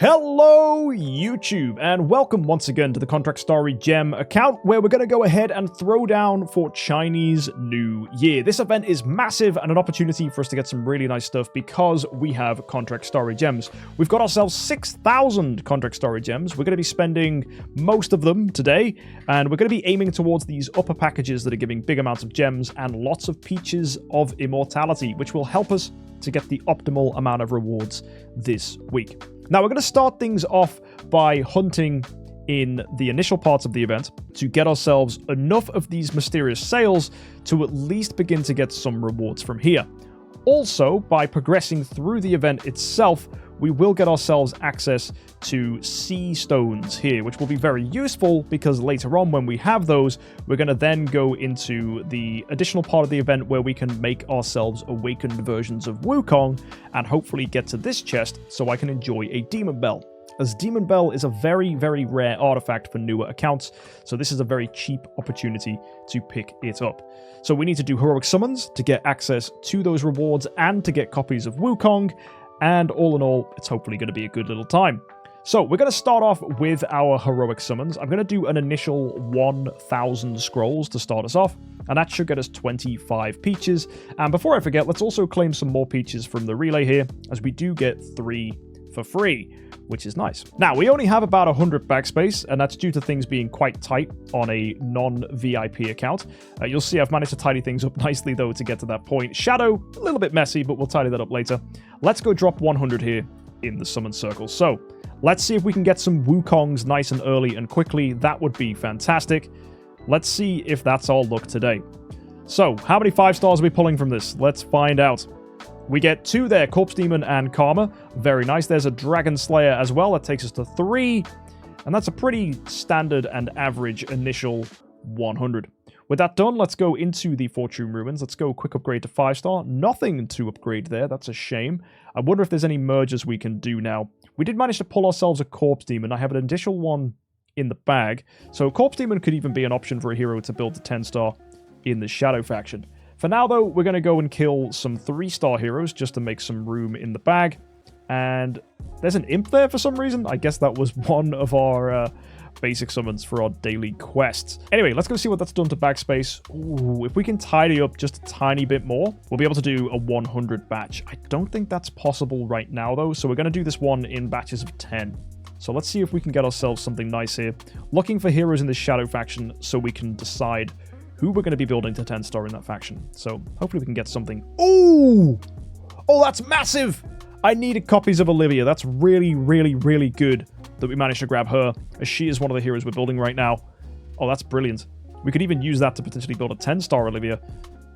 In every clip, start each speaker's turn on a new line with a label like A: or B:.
A: Hello YouTube, and welcome once again to the Contract Story Gem account, where we're going to go ahead and throw down for Chinese New Year. This event is massive and an opportunity for us to get some really nice stuff because we have Contract Story Gems. We've got ourselves 6,000 Contract Story Gems. We're going to be spending most of them today, and we're going to be aiming towards these upper packages that are giving big amounts of gems and lots of peaches of immortality, which will help us to get the optimal amount of rewards this week. Now, we're going to start things off by hunting in the initial parts of the event to get ourselves enough of these mysterious sales to at least begin to get some rewards from here. Also, by progressing through the event itself, we will get ourselves access to sea stones here, which will be very useful because later on when we have those, we're going to then go into the additional part of the event where we can make ourselves awakened versions of Wukong and hopefully get to this chest so I can enjoy a Demon Bell. As Demon Bell is a very, very rare artifact for newer accounts, so this is a very cheap opportunity to pick it up. So we need to do heroic summons to get access to those rewards and to get copies of Wukong, and all in all, it's hopefully going to be a good little time. So we're going to start off with our heroic summons. I'm going to do an initial 1,000 scrolls to start us off, and that should get us 25 peaches. And before I forget, let's also claim some more peaches from the relay here, as we do get 3 for free, which is nice. Now, we only have about 100 backspace, and that's due to things being quite tight on a non-VIP account. You'll see I've managed to tidy things up nicely, though, to get to that point. Shadow, a little bit messy, but we'll tidy that up later. Let's go drop 100 here in the summon circle. So, let's see if we can get some Wukongs nice and early and quickly. That would be fantastic. Let's see if that's our luck today. So, how many 5 stars are we pulling from this? Let's find out. We get 2 there, Corpse Demon and Karma. Very nice. There's a Dragon Slayer as well. That takes us to 3. And that's a pretty standard and average initial 100. With that done, let's go into the Fortune Ruins. Let's go quick upgrade to 5 star. Nothing to upgrade there. That's a shame. I wonder if there's any mergers we can do now. We did manage to pull ourselves a Corpse Demon. I have an additional one in the bag. So Corpse Demon could even be an option for a hero to build to 10 star in the Shadow faction. For now, though, we're going to go and kill some 3-star heroes just to make some room in the bag. And there's an imp there for some reason. I guess that was one of our basic summons for our daily quests. Anyway, let's go see what that's done to backspace. Ooh, if we can tidy up just a tiny bit more, we'll be able to do a 100 batch. I don't think that's possible right now, though. So we're going to do this one in batches of 10. So let's see if we can get ourselves something nice here. Looking for heroes in the Shadow faction so we can decide who we're going to be building to 10 star in that faction. So hopefully we can get something. Ooh! Oh, that's massive! I needed copies of Olivia. That's really, really, really good that we managed to grab her, as she is one of the heroes we're building right now. Oh, that's brilliant. We could even use that to potentially build a 10-star Olivia.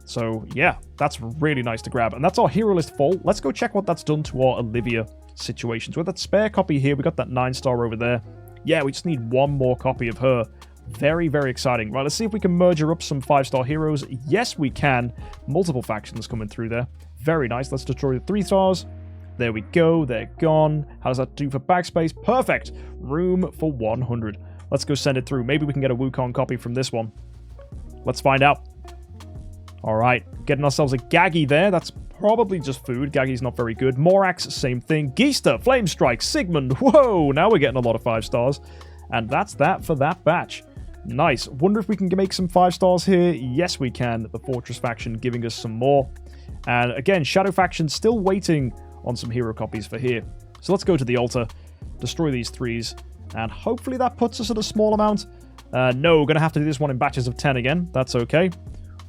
A: So, yeah, that's really nice to grab. And that's our hero list full. Let's go check what that's done to our Olivia situations. With that spare copy here, we got that 9-star over there. Yeah, we just need one more copy of her. Very, very exciting. Right, let's see if we can merger up some 5-star heroes. Yes, we can. Multiple factions coming through there. Very nice. Let's destroy the 3 stars. There we go. They're gone. How does that do for backspace? Perfect. Room for 100. Let's go send it through. Maybe we can get a Wukong copy from this one. Let's find out. All right. Getting ourselves a Gaggy there. That's probably just food. Gaggy's not very good. Morax, same thing. Geista, Flame Strike, Sigmund. Whoa. Now we're getting a lot of 5 stars. And that's that for that batch. Nice. Wonder if we can make some 5 stars here. Yes, we can. The Fortress faction giving us some more. And again, Shadow faction still waiting on some hero copies for here. So let's go to the altar, destroy these 3s, and hopefully that puts us at a small amount. No, we're going to have to do this one in batches of 10 again. That's okay.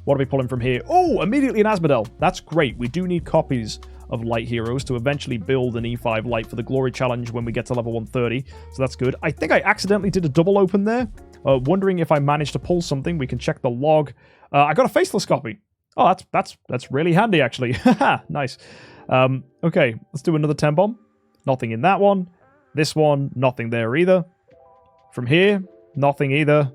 A: What are we pulling from here? Oh, immediately an Asmodel. That's great. We do need copies of light heroes to eventually build an E5 light for the glory challenge when we get to level 130. So that's good. I think I accidentally did a double open there. Wondering if I managed to pull something. We can check the log. I got a faceless copy. Oh, that's really handy, actually. Haha, nice. Okay, let's do another 10 bomb. Nothing in that one. This one, nothing there either. From here, nothing either.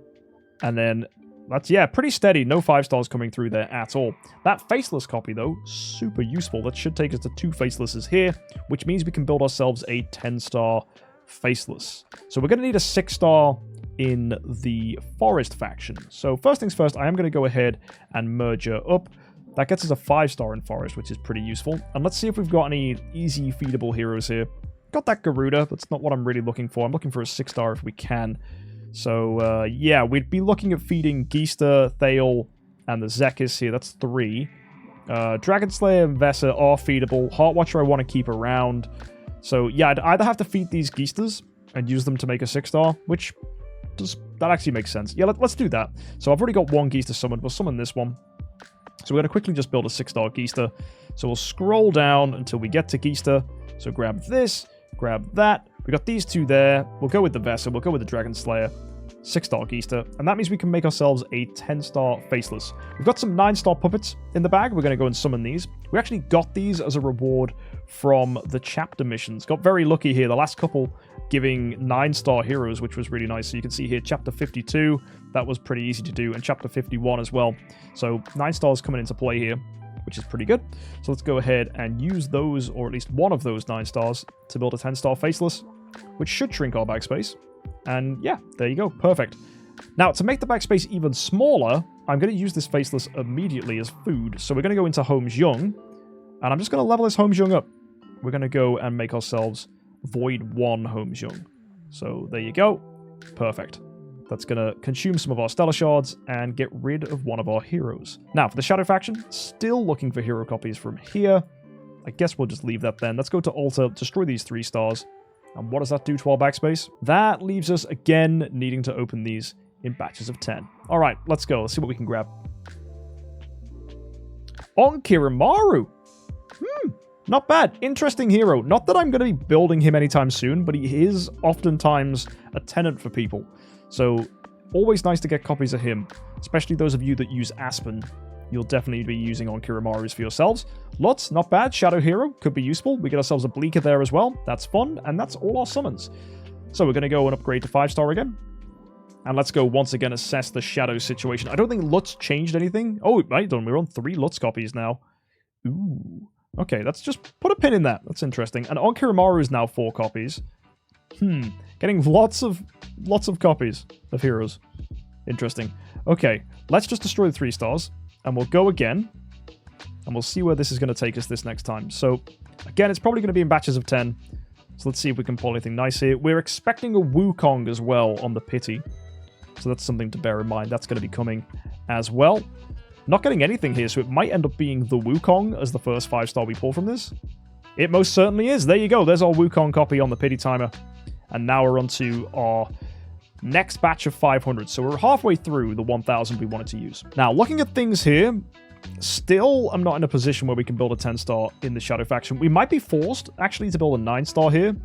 A: And then that's, yeah, pretty steady. No 5 stars coming through there at all. That faceless copy, though, super useful. That should take us to 2 facelesses here, which means we can build ourselves a 10-star faceless. So we're going to need a 6-star in the Forest faction. So first things first, I am going to go ahead and merger up. That gets us a 5-star in Forest, which is pretty useful. And let's see if we've got any easy feedable heroes here. got that Garuda. That's not what I'm really looking for. I'm looking for a 6-star if we can. So, yeah, we'd be looking at feeding Geista, Thale, and the Zekis here. That's 3. Dragon Slayer and Vesa are feedable. Heartwatcher I want to keep around. So, yeah, I'd either have to feed these Geistas and use them to make a 6-star, which that actually makes sense. Yeah, let's do that. So I've already got 1 Geista summoned. We'll summon this one. So we're going to quickly just build a 6-star Geista. So we'll scroll down until we get to Geista. So grab this, grab that. We got these 2 there. We'll go with the Vesa. We'll go with the Dragon Slayer. 6-star Geista. And that means we can make ourselves a 10-star Faceless. We've got some 9-star puppets in the bag. We're going to go and summon these. We actually got these as a reward from the chapter missions. Got very lucky here. The last couple giving 9-star heroes, which was really nice. So you can see here, chapter 52, that was pretty easy to do, and chapter 51 as well. So 9 stars coming into play here, which is pretty good. So let's go ahead and use those, or at least one of those 9 stars, to build a 10-star Faceless, which should shrink our bag space. And yeah, there you go, perfect. Now, to make the bag space even smaller, I'm going to use this Faceless immediately as food. So we're going to go into HomesJUMP, and I'm just going to level this HomesJUMP up. We're going to go and make ourselves Void 1 HomesJUMP. So there you go. Perfect. That's going to consume some of our Stellar Shards and get rid of one of our heroes. Now, for the Shadow Faction, still looking for hero copies from here. I guess we'll just leave that then. Let's go to Altar, destroy these 3 stars. And what does that do to our backspace? That leaves us, again, needing to open these in batches of 10. All right, let's go. Let's see what we can grab. Onkirimaru. Not bad. Interesting hero. Not that I'm going to be building him anytime soon, but he is oftentimes a tenant for people. So, always nice to get copies of him. Especially those of you that use Aspen. You'll definitely be using Onkirimarus for yourselves. Lots, not bad. Shadow Hero could be useful. We get ourselves a Bleaker there as well. That's fun, and that's all our summons. So we're going to go and upgrade to 5-star again. And let's go once again assess the Shadow situation. I don't think Lutz changed anything. Oh, right done. We're on 3 Lutz copies now. Ooh. Okay, let's just put a pin in that. That's interesting. And Onkirimaru is now 4 copies. Getting lots of copies of heroes. Interesting. Okay, let's just destroy the 3 stars. And we'll go again. And we'll see where this is going to take us this next time. So, again, it's probably going to be in batches of 10. So let's see if we can pull anything nice here. We're expecting a Wukong as well on the Pity. So that's something to bear in mind. That's going to be coming as well. Not getting anything here, so it might end up being the Wukong as the first 5-star we pull from this. It most certainly is. There you go. There's our Wukong copy on the Pity Timer. And now we're on to our next batch of 500. So we're halfway through the 1,000 we wanted to use. Now, looking at things here, still I'm not in a position where we can build a 10-star in the Shadow Faction. We might be forced, actually, to build a 9-star here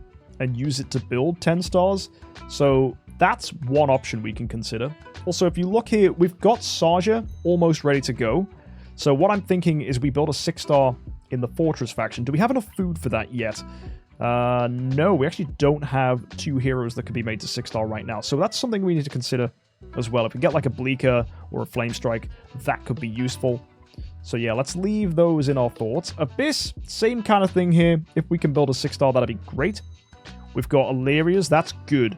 A: and use it to build 10 stars. So that's one option we can consider. Also, if you look here, we've got Saja almost ready to go. So what I'm thinking is we build a 6-star in the Fortress faction. Do we have enough food for that yet? No, we actually don't have 2 heroes that can be made to 6-star right now. So that's something we need to consider as well. If we get like a Bleaker or a Flame Strike, that could be useful. So yeah, let's leave those in our thoughts. Abyss, same kind of thing here. If we can build a 6-star, that'd be great. We've got Illyria's, that's good.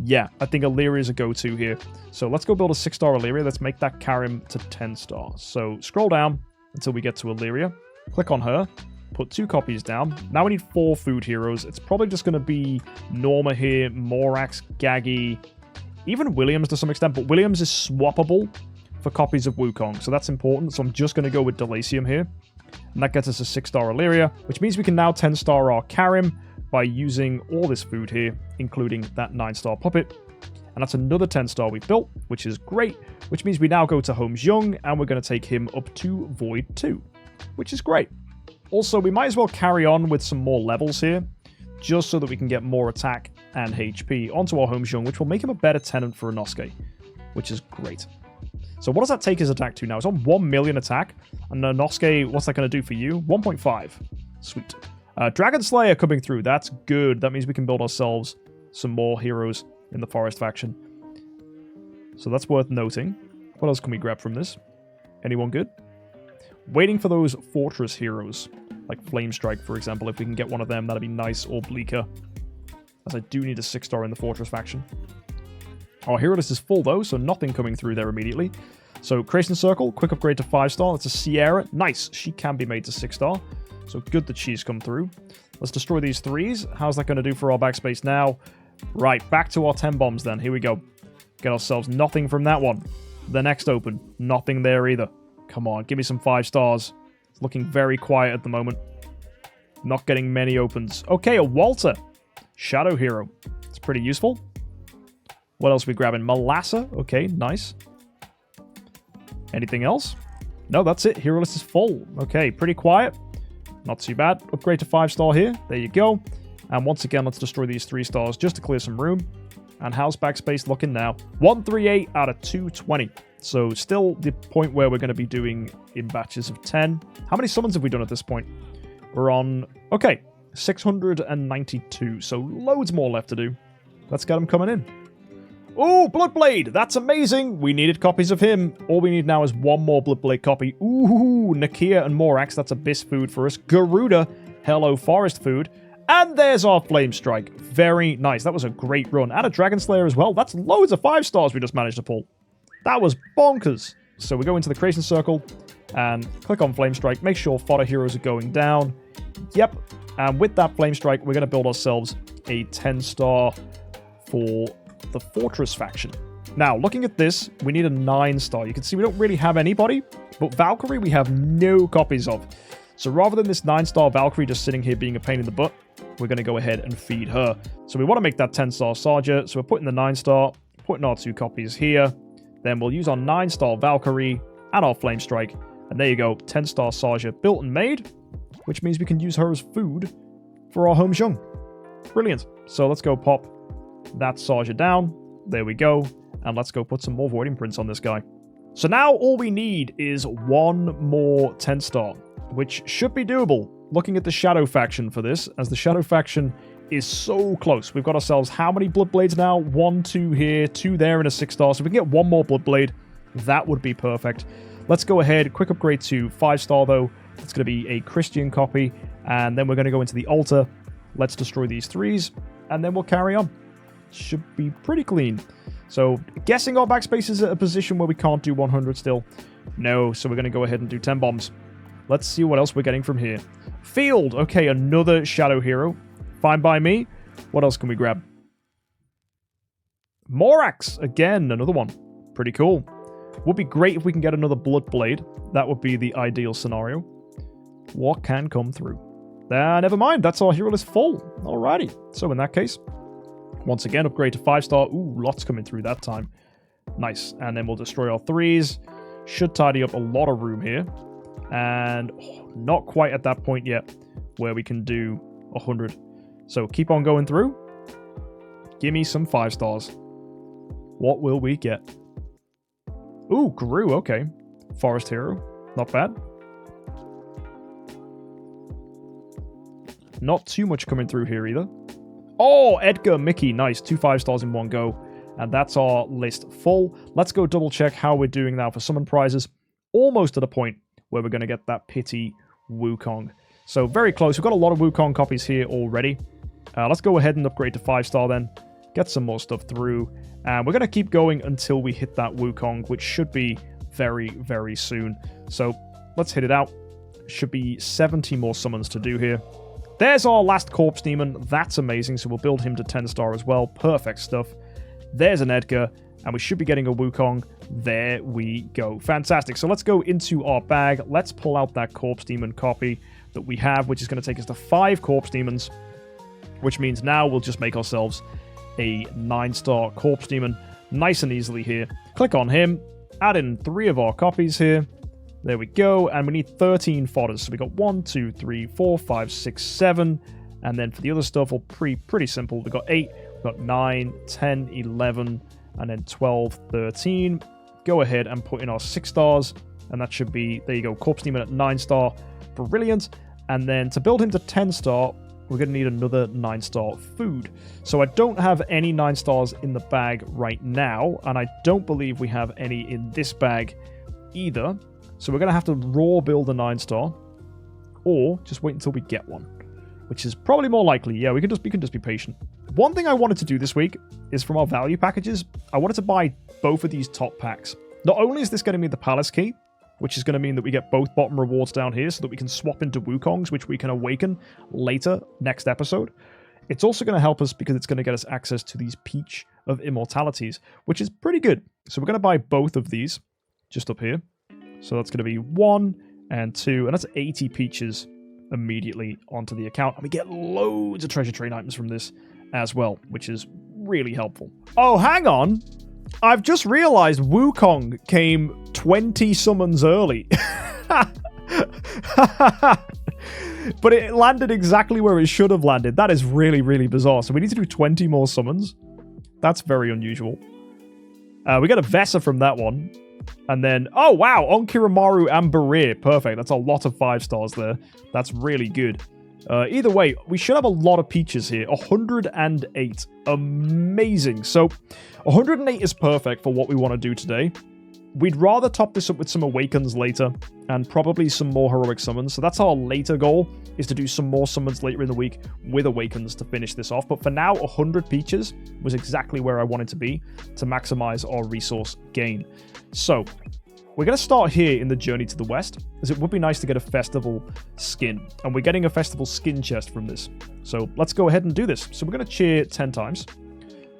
A: Yeah, I think Illyria's a go-to here. So let's go build a 6-star Illyria. Let's make that carry him to 10 stars. So scroll down until we get to Illyria. Click on her. Put 2 copies down. Now we need 4 food heroes. It's probably just going to be Norma here, Morax, Gaggy, even Williams to some extent. But Williams is swappable for copies of Wukong. So that's important. So I'm just going to go with Delacium here. And that gets us a 6-star Illyria, which means we can now 10-star our Karim by using all this food here, including that 9-star puppet. And that's another 10-star we've built, which is great, which means we now go to HomesJUMP, and we're going to take him up to Void 2, which is great. Also, we might as well carry on with some more levels here, just so that we can get more attack and HP onto our HomesJUMP, which will make him a better tenant for Inosuke, which is great. So what does that take his attack to now? It's on 1 million attack, and Inosuke, what's that going to do for you? 1.5. Sweet. Dragon Slayer coming through. That's good. That means we can build ourselves some more heroes in the Forest faction. So that's worth noting. What else can we grab from this? Anyone good? Waiting for those Fortress heroes, like Flame Strike, for example. If we can get one of them, that'd be nice, or Bleaker. As I do need a 6-star in the Fortress faction. Our hero list is full, though, so nothing coming through there immediately. So Creation Circle, quick upgrade to 5-star. That's a Sierra. Nice. She can be made to 6-star. So good that she's come through. Let's destroy these 3s. How's that going to do for our backspace now? Right, back to our 10 bombs then. Here we go. Get ourselves nothing from that one. The next open, nothing there either. Come on, give me some 5 stars. It's looking very quiet at the moment. Not getting many opens. Okay, a Walter. Shadow Hero. It's pretty useful. What else are we grabbing? Malassa. Okay, nice. Anything else? No, that's it. Hero list is full. Okay, pretty quiet. Not too bad. Upgrade to 5-star here. There you go. And once again, let's destroy these 3 stars just to clear some room. And how's backspace looking now? 138 out of 220. So still the point where we're going to be doing in batches of 10. How many summons have we done at this point? We're on, okay, 692. So loads more left to do. Let's get them coming in. Ooh, Bloodblade! That's amazing! We needed copies of him. All we need now is one more Bloodblade copy. Ooh, Nakia and Morax. That's Abyss food for us. Garuda, Hello Forest food. And there's our Flame Strike. Very nice. That was a great run. And a Dragon Slayer as well. That's loads of 5 stars we just managed to pull. That was bonkers. So we go into the creation circle and click on Flame Strike. Make sure fodder heroes are going down. Yep. And with that Flame Strike, we're going to build ourselves a 10-star for the Fortress faction. Now, looking at this, we need a 9-star. You can see we don't really have anybody, but Valkyrie we have no copies of. So rather than this 9-star Valkyrie just sitting here being a pain in the butt, we're going to go ahead and feed her. So we want to make that 10-star Sarja. So we're putting the 9-star, putting our 2 copies here. Then we'll use our 9-star Valkyrie and our Flame Strike. And there you go, 10-star Sarja built and made, which means we can use her as food for our home Jung. Brilliant. So let's go pop that Sarja down. There we go. And let's go put some more Void Imprints on this guy. So now all we need is one more 10-star, which should be doable. Looking at the Shadow faction for this, as the Shadow faction is so close. We've got ourselves how many Bloodblades now? 1, 2 here, 2 there, and a 6-star. So if we can get one more Bloodblade, that would be perfect. Let's go ahead, quick upgrade to 5-star though. It's going to be a Christian copy, and then we're going to go into the altar. Let's destroy these 3s, and then we'll carry on. Should be pretty clean. So, guessing our backspace is at a position where we can't do 100 still. No, so we're going to go ahead and do 10 bombs. Let's see what else we're getting from here. Field! Okay, another Shadow Hero. Fine by me. What else can we grab? Morax! Again, another one. Pretty cool. Would be great if we can get another Bloodblade. That would be the ideal scenario. What can come through? Never mind. That's our hero list full. Alrighty. So in that case, once again, upgrade to 5-star. Ooh, lots coming through that time. Nice. And then we'll destroy our 3s. Should tidy up a lot of room here. And not quite at that point yet where we can do 100. So keep on going through. Give me some 5 stars. What will we get? Ooh, Gru, okay. Forest Hero. Not bad. Not too much coming through here either. Oh, Edgar, Mickey. Nice. 2 5-stars in one go. And that's our list full. Let's go double check how we're doing now for summon prizes. Almost at a point where we're going to get that pity Wukong. So very close. We've got a lot of Wukong copies here already. Let's go ahead and upgrade to 5-star then. Get some more stuff through. And we're going to keep going until we hit that Wukong, which should be very, very soon. So let's hit it out. Should be 70 more summons to do here. There's our last Corpse Demon. That's amazing. So we'll build him to 10-star as well. Perfect stuff. There's an Edgar. And we should be getting a Wukong. There we go. Fantastic. So let's go into our bag. Let's pull out that Corpse Demon copy that we have, which is going to take us to 5 Corpse Demons. Which means now we'll just make ourselves a 9-star Corpse Demon. Nice and easily here. Click on him. Add in 3 of our copies here. There we go. And we need 13 fodders. So we got 1, 2, 3, 4, 5, 6, 7. And then for the other stuff, well, pretty simple. We've got 8, we've got 9, 10, 11, and then 12, 13. Go ahead and put in our 6 stars. And that should be, there you go, Corpse Demon at 9-star. Brilliant. And then to build him to 10-star, we're going to need another 9-star food. So I don't have any 9 stars in the bag right now. And I don't believe we have any in this bag either. So we're going to have to raw build a 9-star. Or just wait until we get one. Which is probably more likely. Yeah, we can just be patient. One thing I wanted to do this week is from our value packages, I wanted to buy both of these top packs. Not only is this getting me the Palace Key, which is going to mean that we get both bottom rewards down here so that we can swap into Wukongs, which we can awaken later, next episode. It's also going to help us because it's going to get us access to these Peach of Immortalities, which is pretty good. So we're going to buy both of these just up here. So that's going to be 1 and 2, and that's 80 Peaches immediately onto the account. And we get loads of treasure train items from this as well, which is really helpful. Oh, hang on. I've just realized Wukong came 20 summons early. But it landed exactly where it should have landed. That is really, really bizarre. So we need to do 20 more summons. That's very unusual. We got a Vesa from that one. And then, oh wow, Onkiramaru and Barir. Perfect. That's a lot of 5 stars there. That's really good. Either way, we should have a lot of Peaches here. 108. Amazing. So 108 is perfect for what we want to do today. We'd rather top this up with some Awakens later and probably some more Heroic Summons. So that's our later goal, is to do some more summons later in the week with Awakens to finish this off. But for now, 100 Peaches was exactly where I wanted to be to maximize our resource gain. So we're going to start here in the journey to the west, as it would be nice to get a festival skin. And we're getting a festival skin chest from this. So let's go ahead and do this. So we're going to cheer 10 times.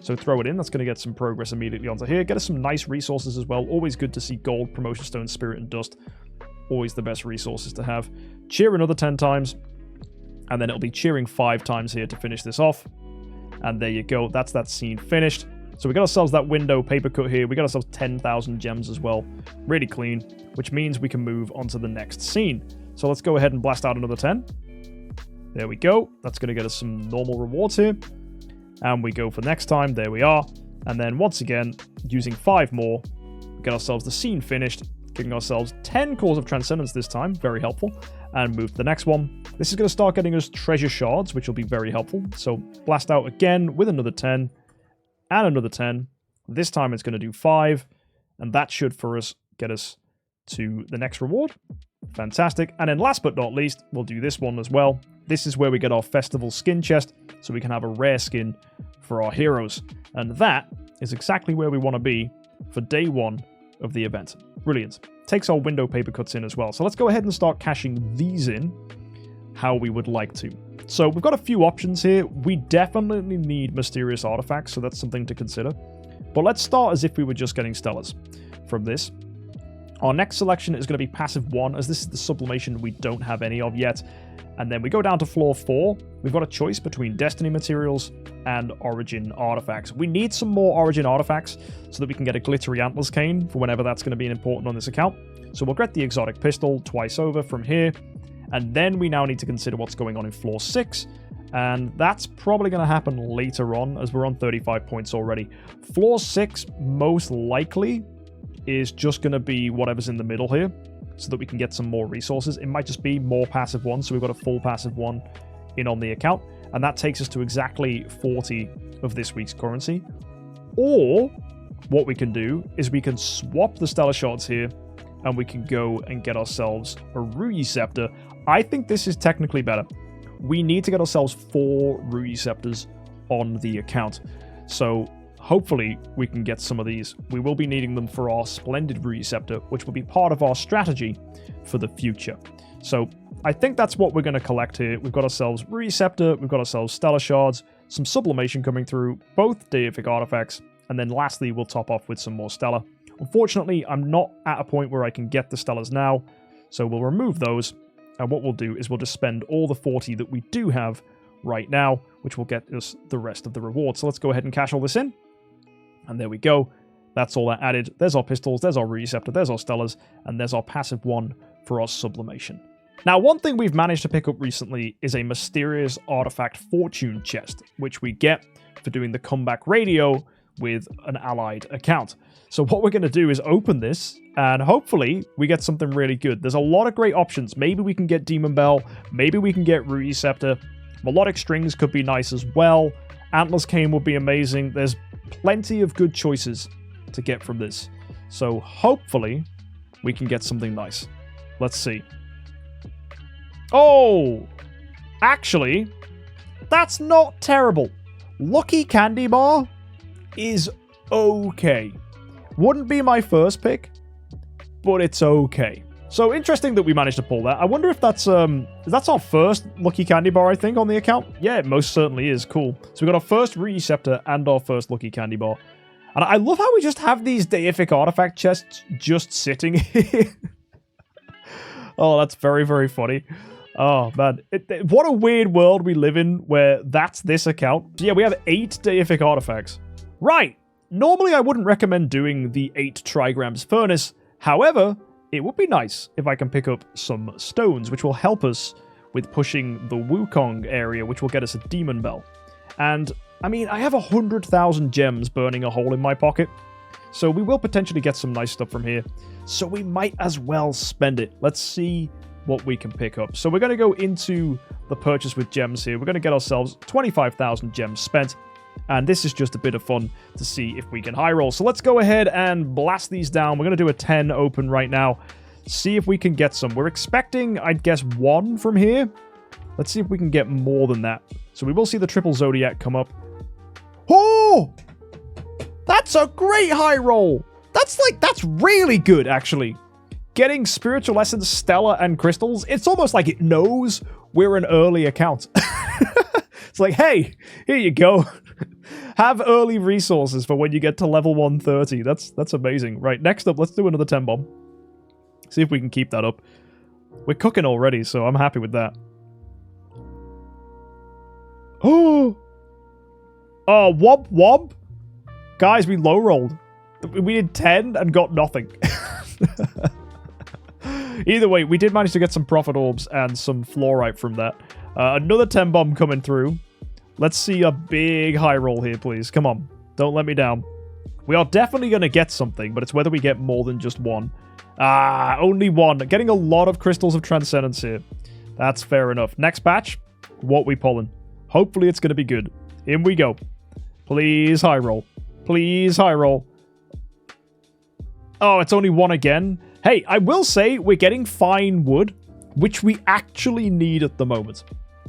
A: So throw it in. That's going to get some progress immediately onto here. Get us some nice resources as well. Always good to see gold, promotion stone, spirit, and dust. Always the best resources to have. Cheer another 10 times. And then it'll be cheering 5 times here to finish this off. And there you go. That's that scene finished. So we got ourselves that window paper cut here. We got ourselves 10,000 gems as well. Really clean. Which means we can move on to the next scene. So let's go ahead and blast out another 10. There we go. That's going to get us some normal rewards here. And we go for next time. There we are. And then once again, using 5 more, we get ourselves the scene finished, giving ourselves 10 Cores of Transcendence this time. Very helpful. And move to the next one. This is going to start getting us treasure shards, which will be very helpful. So blast out again with another 10 and another 10. This time it's going to do 5. And that should for us get us to the next reward. Fantastic. And then last but not least, we'll do this one as well. This is where we get our festival skin chest, so we can have a rare skin for our heroes. And that is exactly where we want to be for day 1 of the event. Brilliant. Takes our window paper cuts in as well. So let's go ahead and start cashing these in how we would like to. So we've got a few options here. We definitely need mysterious artifacts, so that's something to consider. But let's start as if we were just getting stellars from this. Our next selection is going to be passive 1, as this is the sublimation we don't have any of yet. And then we go down to floor 4. We've got a choice between Destiny materials and Origin artifacts. We need some more Origin artifacts so that we can get a Glittery Antlers cane for whenever that's going to be important on this account. So we'll get the Exotic Pistol twice over from here. And then we now need to consider what's going on in floor 6. And that's probably going to happen later on, as we're on 35 points already. Floor 6, most likely, is just going to be whatever's in the middle here, so that we can get some more resources. It might just be more passive 1, so we've got a full passive 1 in on the account, and that takes us to exactly 40 of this week's currency. Or what we can do is we can swap the Stellar Shards here, and we can go and get ourselves a Ruyi Scepter. I think this is technically better. We need to get ourselves 4 Ruyi Scepters on the account, so hopefully we can get some of these. We will be needing them for our Splendid Ruyi Scepter, which will be part of our strategy for the future. So I think that's what we're going to collect here. We've got ourselves Ruyi Scepter, we've got ourselves Stellar Shards, some sublimation coming through, both deific artifacts, and then lastly we'll top off with some more Stellar. Unfortunately, I'm not at a point where I can get the Stellars now, so we'll remove those, and what we'll do is we'll just spend all the 40 that we do have right now, which will get us the rest of the reward. So let's go ahead and cash all this in. And there we go. That's all that added. There's our pistols, there's our Ruyi Scepter, there's our Stellars, and there's our passive 1 for our sublimation. Now, one thing we've managed to pick up recently is a mysterious artifact fortune chest, which we get for doing the comeback radio with an allied account. So what we're going to do is open this, and hopefully we get something really good. There's a lot of great options. Maybe we can get Demon Bell, maybe we can get Ruyi Scepter. Melodic Strings could be nice as well. Antlers Cane would be amazing. There's plenty of good choices to get from this. So hopefully we can get something nice. Let's see. Oh! Actually, that's not terrible. Lucky Candy Bar is okay. Wouldn't be my first pick, but it's okay. So interesting that we managed to pull that. I wonder if that's our first lucky candy bar, I think, on the account. Yeah, it most certainly is. Cool. So we got our first Receptor and our first lucky candy bar. And I love how we just have these deific artifact chests just sitting here. Oh, that's very, very funny. Oh, man. What a weird world we live in where that's this account. So yeah, we have 8 deific artifacts. Right. Normally, I wouldn't recommend doing the 8 Trigrams Furnace. However, it would be nice if I can pick up some stones, which will help us with pushing the Wukong area, which will get us a Demon Bell. And, I mean, I have 100,000 gems burning a hole in my pocket, so we will potentially get some nice stuff from here. So we might as well spend it. Let's see what we can pick up. So we're going to go into the purchase with gems here. We're going to get ourselves 25,000 gems spent. And this is just a bit of fun to see if we can high roll. So let's go ahead and blast these down. We're going to do a 10 open right now. See if we can get some. We're expecting, I'd guess, 1 from here. Let's see if we can get more than that. So we will see the triple Zodiac come up. Oh! That's a great high roll! That's really good, actually. Getting Spiritual Essence, Stellar, and Crystals, it's almost like it knows we're an early account. It's like, hey, here you go. Have early resources for when you get to level 130. That's amazing. Right, next up, let's do another 10 bomb. See if we can keep that up. We're cooking already, so I'm happy with that. Oh! Oh, womp womp! Guys, we low rolled. We did 10 and got nothing. Either way, we did manage to get some Prophet Orbs and some Fluorite from that. Another 10 bomb coming through. Let's see a big high roll here, please. Come on. Don't let me down. We are definitely going to get something, but it's whether we get more than just 1. Ah, only 1. Getting a lot of Crystals of Transcendence here. That's fair enough. Next batch, what we pulling? Hopefully it's going to be good. In we go. Please high roll. Please high roll. Oh, it's only 1 again. Hey, I will say we're getting fine wood, which we actually need at the moment.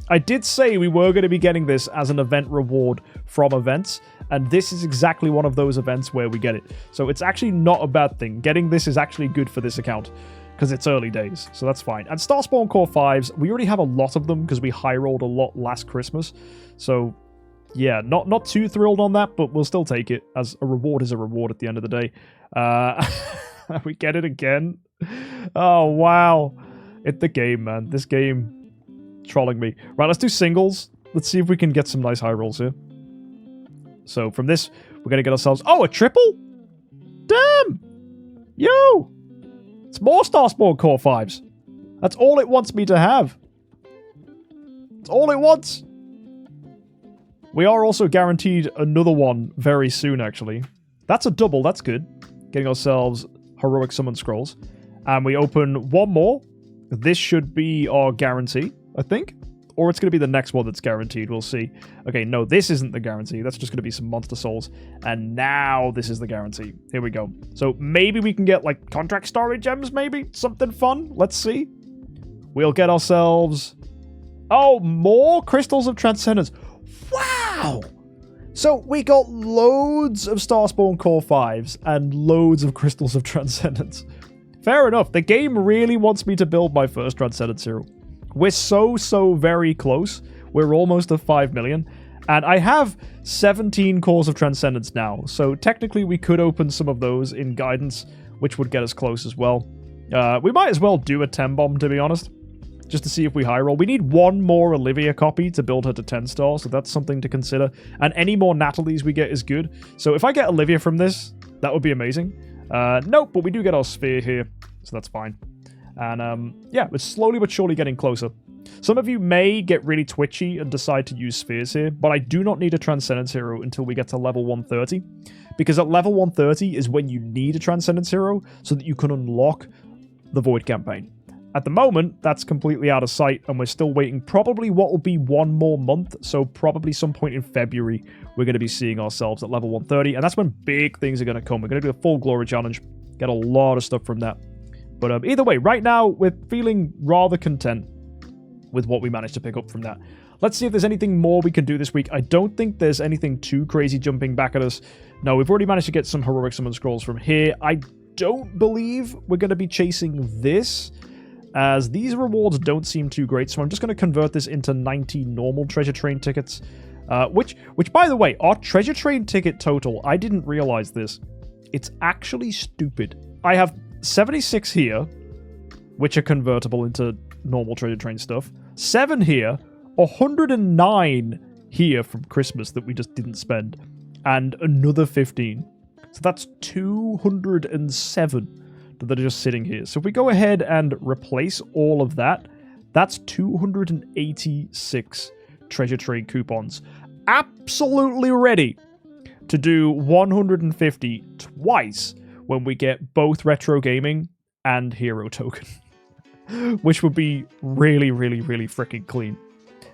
A: I did say we were going to be getting this as an event reward from events, and this is exactly one of those events where we get it. So it's actually not a bad thing. Getting this is actually good for this account, because it's early days, so that's fine. And Starspawn Core 5s, we already have a lot of them, because we high-rolled a lot last Christmas. So, yeah, not too thrilled on that, but we'll still take it, as a reward is a reward at the end of the day. We get it again. Oh, wow. It's the game, man. This game trolling me. Right, let's do singles. Let's see if we can get some nice high rolls here. So from this, we're going to get ourselves... Oh, a triple? Damn! Yo! It's more Starspawn Core 5s. That's all it wants me to have. It's all it wants. We are also guaranteed another one very soon, actually. That's a double. That's good. Getting ourselves Heroic Summon Scrolls. And we open 1 more. This should be our guarantee, I think. Or it's going to be the next one that's guaranteed. We'll see. Okay, no, this isn't the guarantee. That's just going to be some Monster Souls. And now this is the guarantee. Here we go. So maybe we can get, like, Contract Story Gems, maybe? Something fun? Let's see. We'll get ourselves... Oh, more Crystals of Transcendence. Wow! So we got loads of Starspawn Core 5s and loads of Crystals of Transcendence. Fair enough. The game really wants me to build my first Transcendence hero. We're so very close. We're almost at 5 million. And I have 17 Cores of Transcendence now. So technically we could open some of those in Guidance, which would get us close as well. We might as well do a 10 bomb, to be honest. Just to see if we high roll. We need 1 more Olivia copy to build her to 10 star, so that's something to consider. And any more Natalie's we get is good. So if I get Olivia from this, that would be amazing. Nope, but we do get our Sphere here, so that's fine. And yeah, we're slowly but surely getting closer. Some of you may get really twitchy and decide to use Spheres here, but I do not need a Transcendence hero until we get to level 130. Because at level 130 is when you need a Transcendence hero so that you can unlock the Void campaign. At the moment, that's completely out of sight, and we're still waiting probably what will be 1 more month, so probably some point in February, we're going to be seeing ourselves at level 130, and that's when big things are going to come. We're going to do a full Glory Challenge, get a lot of stuff from that. But either way, right now, we're feeling rather content with what we managed to pick up from that. Let's see if there's anything more we can do this week. I don't think there's anything too crazy jumping back at us. No, we've already managed to get some Heroic Summon Scrolls from here. I don't believe we're going to be chasing this, as these rewards don't seem too great. So I'm just going to convert this into 90 normal treasure train tickets, which by the way, our treasure train ticket total, I didn't realize this. It's actually stupid. I have 76 here, which are convertible into normal treasure train stuff. 7 here, 109 here from Christmas that we just didn't spend, and another 15. So that's 207 that are just sitting here. So if we go ahead and replace all of that, that's 286 treasure trade coupons. Absolutely ready to do 150 twice when we get both retro gaming and hero token, which would be really, really, really freaking clean.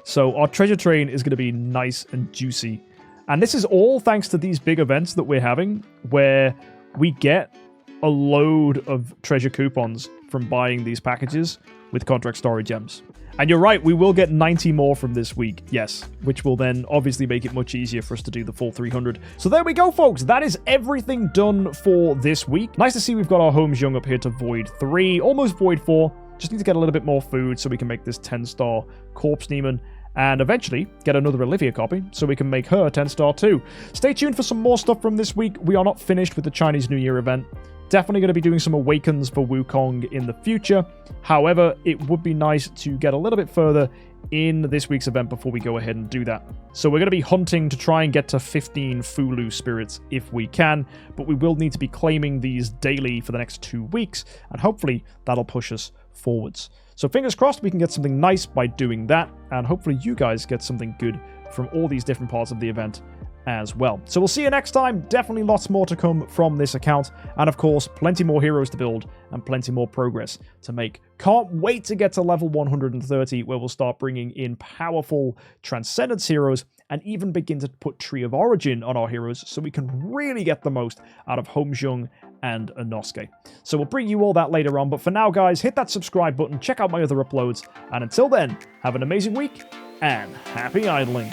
A: So our treasure train is going to be nice and juicy. And this is all thanks to these big events that we're having, where we get a load of treasure coupons from buying these packages with contract story gems. And you're right, we will get 90 more from this week, yes, which will then obviously make it much easier for us to do the full 300. So there we go, folks. That is everything done for this week. Nice to see we've got our HomeXJUMP up here to Void 3, almost Void 4. Just need to get a little bit more food so we can make this 10-star Corpse Demon, and eventually get another Olivia copy so we can make her 10-star too. Stay tuned for some more stuff from this week. We are not finished with the Chinese New Year event. Definitely going to be doing some Awakens for Wukong in the future. However, it would be nice to get a little bit further in this week's event before we go ahead and do that. So we're going to be hunting to try and get to 15 Fulu spirits if we can, but we will need to be claiming these daily for the next 2 weeks, and hopefully that'll push us forwards. So fingers crossed we can get something nice by doing that, and hopefully you guys get something good from all these different parts of the event as well. So we'll see you next time. Definitely lots more to come from this account, and of course plenty more heroes to build and plenty more progress to make. Can't wait to get to level 130, where we'll start bringing in powerful Transcendence heroes and even begin to put Tree of Origin on our heroes so we can really get the most out of HomeXJUMP and Inosuke. So we'll bring you all that later on, but for now, guys, hit that subscribe button, check out my other uploads, and until then, have an amazing week and happy idling.